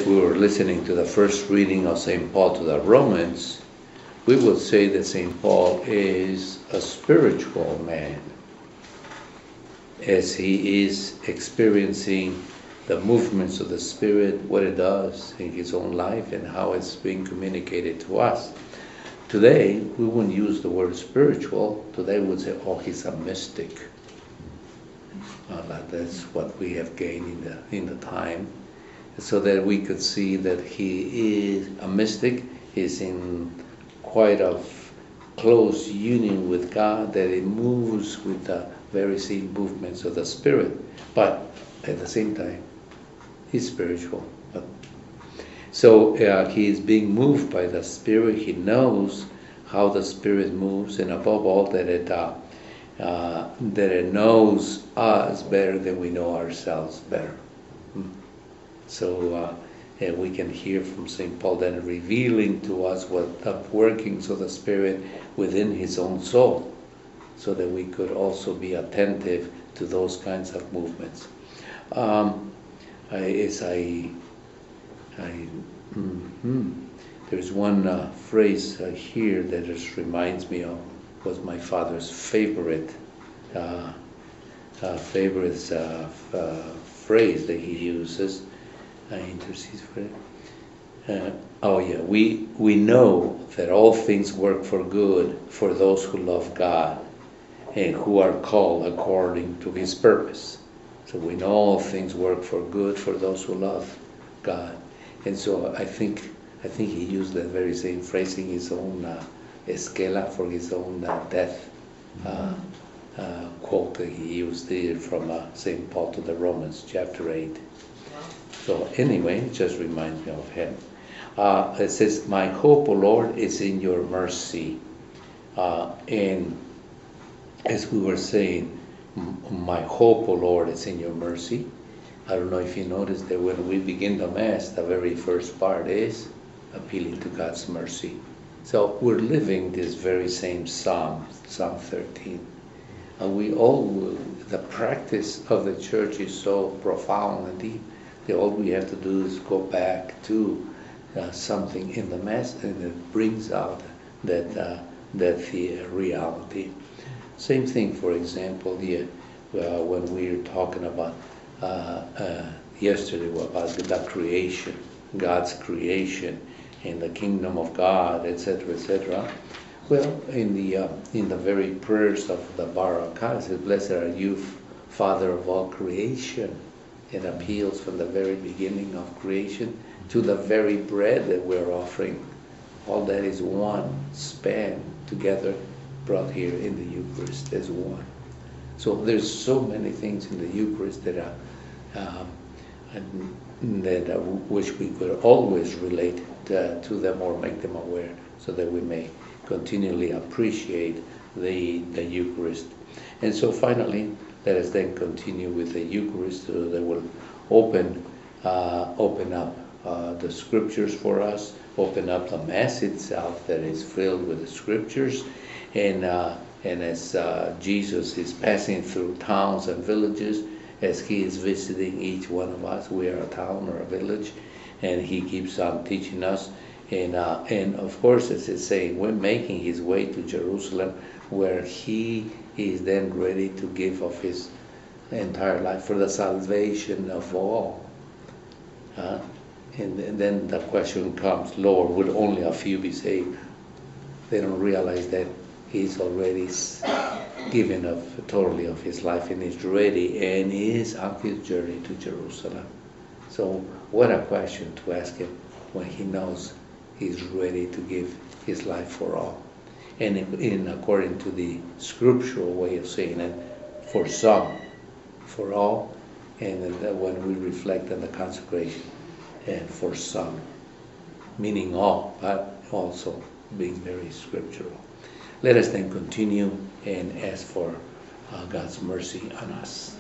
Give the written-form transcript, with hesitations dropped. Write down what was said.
We were listening to the first reading of St. Paul to the Romans. We would say that St. Paul is a spiritual man, as he is experiencing the movements of the Spirit, what it does in his own life and how it's being communicated to us. Today, we wouldn't use the word spiritual. Today we would say, oh, he's a mystic. That's what we have gained in the time, so that we could see that he is a mystic. He's in quite a close union with God, that he moves with the very same movements of the Spirit, but at the same time, he's spiritual. So he is being moved by the Spirit. He knows how the Spirit moves, and above all, that it knows us better than we know ourselves better. So we can hear from St. Paul then revealing to us what the workings of the Spirit within his own soul, so that we could also be attentive to those kinds of movements. There's one phrase here that just reminds me of, was my father's favorite phrase that he uses. Intercedes for it. We know that all things work for good for those who love God and who are called according to His purpose. So we know all things work for good for those who love God. And so I think he used that very same phrase in his own esquela for his own death quote that he used there from St. Paul to the Romans, chapter 8. So anyway, it just reminds me of him. It says, my hope, O Lord, is in your mercy. And as we were saying, my hope, O Lord, is in your mercy. I don't know if you noticed that when we begin the Mass, the very first part is appealing to God's mercy. So we're living this very same Psalm 13. And the practice of the Church is so profound and deep that all we have to do is go back to something in the Mass, and it brings out that reality. Same thing, for example, when we were talking about yesterday about the creation, God's creation, and the kingdom of God, etc., etc. Well, in the very prayers of the Barakah, it says, "Blessed are you, Father of all creation," and appeals from the very beginning of creation to the very bread that we're offering. All that is one span together, brought here in the Eucharist as one. So there's so many things in the Eucharist that which we could always relate to them or make them aware, so that we may continually appreciate the Eucharist. And so finally, let us then continue with the Eucharist, so that will open up the Scriptures for us, open up the Mass itself that is filled with the Scriptures, and as Jesus is passing through towns and villages, as he is visiting each one of us, we are a town or a village, and he keeps on teaching us. And of course, as it's saying, we're making his way to Jerusalem, where he is then ready to give of his entire life for the salvation of all. And then the question comes, Lord, would only a few be saved? They don't realize that he's already given up totally of his life and is ready and is on his journey to Jerusalem. So what a question to ask him when he knows he's ready to give his life for all. And in according to the scriptural way of saying it, for some, for all, and then when we reflect on the consecration, and for some, meaning all, but also being very scriptural. Let us then continue and ask for God's mercy on us.